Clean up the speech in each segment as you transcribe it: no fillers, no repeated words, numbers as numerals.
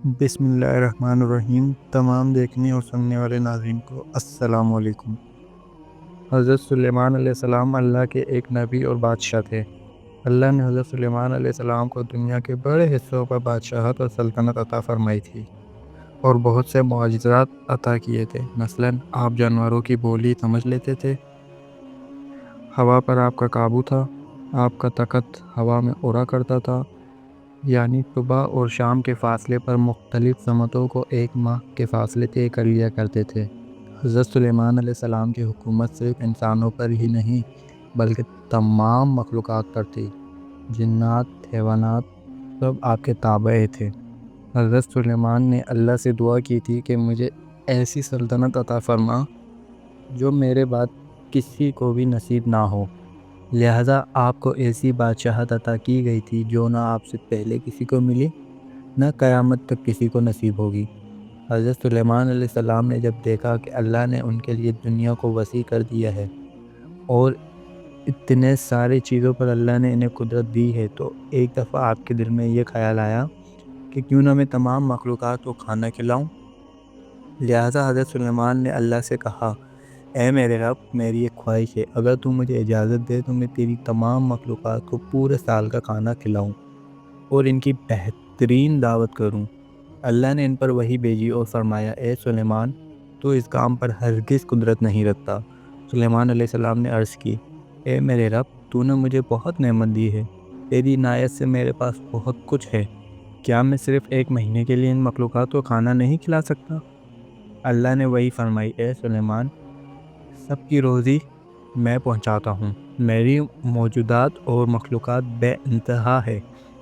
بسم اللہ الرحمن الرحیم۔ تمام دیکھنے اور سننے والے ناظرین کو السلام علیکم۔ حضرت سلیمان علیہ السلام اللہ کے ایک نبی اور بادشاہ تھے۔ اللہ نے حضرت سلیمان علیہ السلام کو دنیا کے بڑے حصوں پر بادشاہت اور سلطنت عطا فرمائی تھی اور بہت سے معجزات عطا کیے تھے۔ مثلاً آپ جانوروں کی بولی سمجھ لیتے تھے، ہوا پر آپ کا قابو تھا، آپ کا تخت ہوا میں اڑا کرتا تھا، یعنی صبح اور شام کے فاصلے پر مختلف سمتوں کو ایک ماہ کے فاصلے طے کر لیا کرتے تھے۔ حضرت سلیمان علیہ السلام کی حکومت صرف انسانوں پر ہی نہیں بلکہ تمام مخلوقات پر تھی۔ جنات، حیوانات سب آپ کے تابع تھے۔ حضرت سلیمان نے اللہ سے دعا کی تھی کہ مجھے ایسی سلطنت عطا فرما جو میرے بعد کسی کو بھی نصیب نہ ہو، لہذا آپ کو ایسی بادشاہت عطا کی گئی تھی جو نہ آپ سے پہلے کسی کو ملی نہ قیامت تک کسی کو نصیب ہوگی۔ حضرت سلیمان علیہ السلام نے جب دیکھا کہ اللہ نے ان کے لیے دنیا کو وسیع کر دیا ہے اور اتنے سارے چیزوں پر اللہ نے انہیں قدرت دی ہے، تو ایک دفعہ آپ کے دل میں یہ خیال آیا کہ کیوں نہ میں تمام مخلوقات کو کھانا کھلاؤں۔ لہذا حضرت سلیمان نے اللہ سے کہا، اے میرے رب، میری ایک خواہش ہے، اگر تو مجھے اجازت دے تو میں تیری تمام مخلوقات کو پورے سال کا کھانا کھلاؤں اور ان کی بہترین دعوت کروں۔ اللہ نے ان پر وحی بھیجی اور فرمایا، اے سلیمان، تو اس کام پر ہرگز قدرت نہیں رکھتا۔ سلیمان علیہ السلام نے عرض کی، اے میرے رب، تو نے مجھے بہت نعمت دی ہے، تیری عنایت سے میرے پاس بہت کچھ ہے، کیا میں صرف ایک مہینے کے لیے ان مخلوقات کو کھانا نہیں کھلا سکتا؟ اللہ نے وہی فرمائی، اے سلیمان، سب کی روزی میں پہنچاتا ہوں، میری موجودات اور مخلوقات بے انتہا ہے،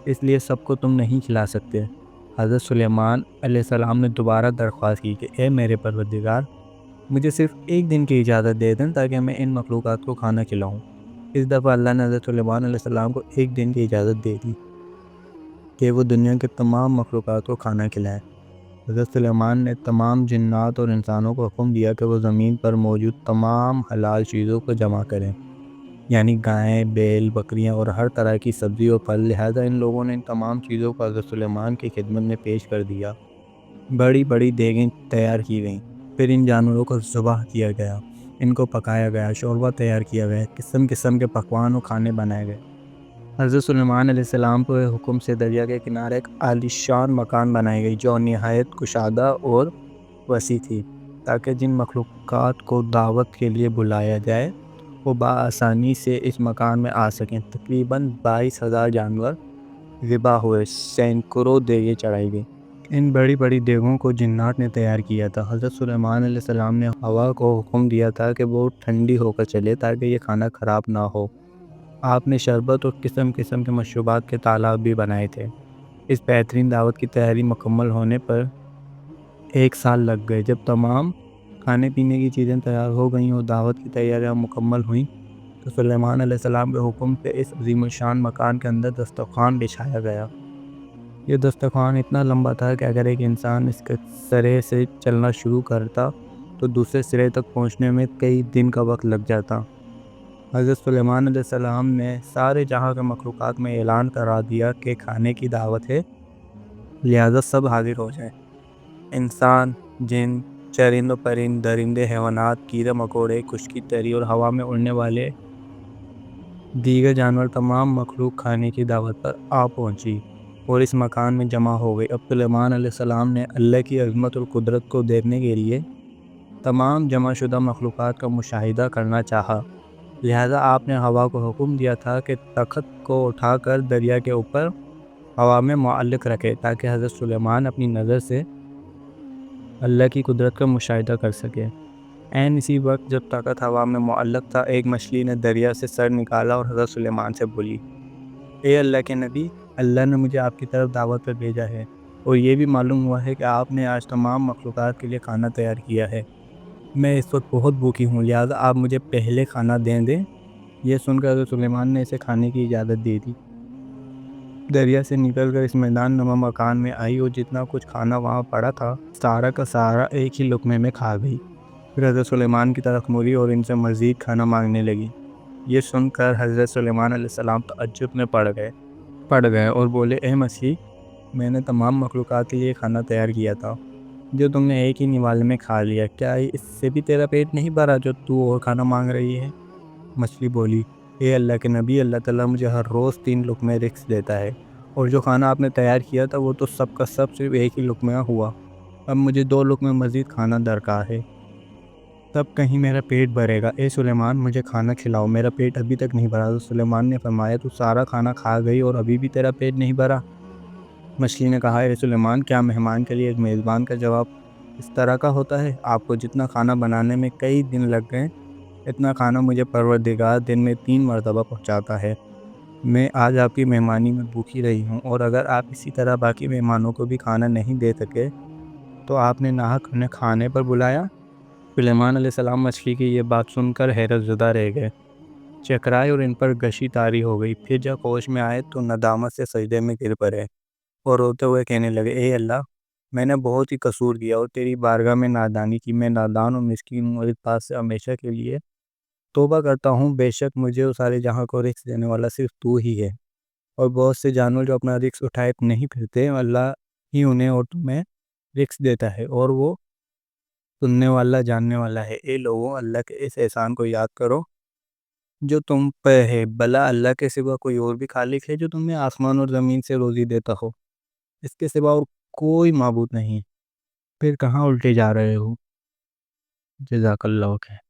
اس لیے سب کو تم نہیں کھلا سکتے۔ حضرت سلیمان علیہ السلام نے دوبارہ درخواست کی کہ اے میرے پروردگار، مجھے صرف ایک دن کی اجازت دے دیں تاکہ میں ان مخلوقات کو کھانا کھلاؤں۔ اس دفعہ اللہ نے حضرت سلیمان علیہ السلام کو ایک دن کی اجازت دے دی کہ وہ دنیا کے تمام مخلوقات کو کھانا کھلائیں۔ حضرت سلیمان نے تمام جنات اور انسانوں کو حکم دیا کہ وہ زمین پر موجود تمام حلال چیزوں کو جمع کریں، یعنی گائیں، بیل، بکریاں اور ہر طرح کی سبزی اور پھل۔ لہذا ان لوگوں نے ان تمام چیزوں کو حضرت سلیمان کی خدمت میں پیش کر دیا۔ بڑی بڑی دیگیں تیار کی گئیں، پھر ان جانوروں کو ذبح کیا گیا، ان کو پکایا گیا، شوربہ تیار کیا گیا، قسم قسم کے پکوان و کھانے بنائے گئے۔ حضرت سلیمان علیہ السلام کے حکم سے دریا کے کنارے ایک عالیشان مکان بنائی گئی جو نہایت کشادہ اور وسیع تھی، تاکہ جن مخلوقات کو دعوت کے لیے بلایا جائے وہ بآسانی سے اس مکان میں آ سکیں۔ تقریباً 22,000 جانور ذبح ہوئے، سینکڑوں دیگیں چڑھائی گئیں۔ ان بڑی بڑی دیگوں کو جنات نے تیار کیا تھا۔ حضرت سلیمان علیہ السلام نے ہوا کو حکم دیا تھا کہ وہ ٹھنڈی ہو کر چلے تاکہ یہ کھانا خراب نہ ہو۔ آپ نے شربت اور قسم قسم کے مشروبات کے تالاب بھی بنائے تھے۔ اس بہترین دعوت کی تیاری مکمل ہونے پر 1 سال لگ گئے۔ جب تمام کھانے پینے کی چیزیں تیار ہو گئیں اور دعوت کی تیاریاں مکمل ہوئیں تو سلیمان علیہ السلام کے حکم سے اس عظیم الشان مکان کے اندر دسترخوان بچھایا گیا۔ یہ دسترخوان اتنا لمبا تھا کہ اگر ایک انسان اس کے سرے سے چلنا شروع کرتا تو دوسرے سرے تک پہنچنے میں کئی دن کا وقت لگ جاتا۔ حضرت سلیمان علیہ السلام نے سارے جہاں کے مخلوقات میں اعلان کرا دیا کہ کھانے کی دعوت ہے، لہذا سب حاضر ہو جائیں۔ انسان، جن، چرند و پرند، درندے، حیوانات، کیڑے مکوڑے، خشکی تری اور ہوا میں اڑنے والے دیگر جانور، تمام مخلوق کھانے کی دعوت پر آ پہنچی اور اس مکان میں جمع ہو گئی۔ اب سلیمان علیہ السلام نے اللہ کی عظمت اور قدرت کو دیکھنے کے لیے تمام جمع شدہ مخلوقات کا مشاہدہ کرنا چاہا، لہذا آپ نے ہوا کو حکم دیا تھا کہ تخت کو اٹھا کر دریا کے اوپر ہوا میں معلق رکھے تاکہ حضرت سلیمان اپنی نظر سے اللہ کی قدرت کا مشاہدہ کر سکے۔ عین اسی وقت جب تخت ہوا میں معلق تھا، ایک مچھلی نے دریا سے سر نکالا اور حضرت سلیمان سے بولی، اے اللہ کے نبی، اللہ نے مجھے آپ کی طرف دعوت پر بھیجا ہے اور یہ بھی معلوم ہوا ہے کہ آپ نے آج تمام مخلوقات کے لیے کھانا تیار کیا ہے۔ میں اس وقت بہت بھوکی ہوں، لہذا آپ مجھے پہلے کھانا دیں۔ یہ سن کر حضرت سلیمان نے اسے کھانے کی اجازت دے دی۔ دریا سے نکل کر اس میدان نما مکان میں آئی اور جتنا کچھ کھانا وہاں پڑا تھا سارا کا سارا ایک ہی لقمے میں کھا گئی۔ پھر حضرت سلیمان کی طرف مڑی اور ان سے مزید کھانا مانگنے لگی۔ یہ سن کر حضرت سلیمان علیہ السلام تعجب میں پڑ گئے اور بولے، اے مسیح، میں نے تمام مخلوقات کے لیے کھانا تیار کیا تھا جو تم نے ایک ہی نوالے میں کھا لیا، کیا اس سے بھی تیرا پیٹ نہیں بھرا جو تو اور کھانا مانگ رہی ہے؟ مچھلی بولی، اے اللہ کے نبی، اللہ تعالیٰ مجھے ہر روز 3 لقمے رزق دیتا ہے، اور جو کھانا آپ نے تیار کیا تھا وہ تو سب کا سب صرف ایک ہی لقمہ ہوا، اب مجھے 2 لقمے مزید کھانا درکار ہے، تب کہیں میرا پیٹ بھرے گا۔ اے سلیمان، مجھے کھانا کھلاؤ، میرا پیٹ ابھی تک نہیں بھرا۔ تو سلیمان نے فرمایا، تو سارا کھانا کھا گئی اور ابھی بھی تیرا پیٹ نہیں بھرا؟ مچھلی نے کہا، اے سلیمان، کیا مہمان کے لیے ایک میزبان کا جواب اس طرح کا ہوتا ہے؟ آپ کو جتنا کھانا بنانے میں کئی دن لگ گئے، اتنا کھانا مجھے پروردگار دن میں 3 مرتبہ پہنچاتا ہے۔ میں آج آپ کی مہمانی میں بھوکی رہی ہوں، اور اگر آپ اسی طرح باقی مہمانوں کو بھی کھانا نہیں دے سکے تو آپ نے ناحق انہیں کھانے پر بلایا؟ سلیمان علیہ السلام مچھلی کی یہ بات سن کر حیرت زدہ رہ گئے، چکرائے اور ان پر گشی طاری ہو گئی۔ پھر جب ہوش میں آئے تو ندامت سے سجدے میں گر پڑے اور روتے ہوئے کہنے لگے، اے اللہ، میں نے بہت ہی قصور کیا اور تیری بارگاہ میں نادانی کی، میں نادان اور مسکین ہوں، اور اس بات سے ہمیشہ کے لیے توبہ کرتا ہوں، بے شک مجھے اور سارے جہاں کو رزق دینے والا صرف تو ہی ہے، اور بہت سے جانور جو اپنا رزق اٹھائے نہیں پھرتے، اللہ ہی انہیں اور تمہیں رزق دیتا ہے، اور وہ سننے والا جاننے والا ہے۔ اے لوگوں، اللہ کے اس احسان کو یاد کرو جو تم پہ ہے، بلا اللہ کے سوا کوئی اور بھی خالق ہے جو تمہیں آسمان اور زمین سے روزی دیتا ہو؟ اس کے سوا اور کوئی معبود نہیں، پھر کہاں الٹے جا رہے ہو؟ جزاک اللہ خیر۔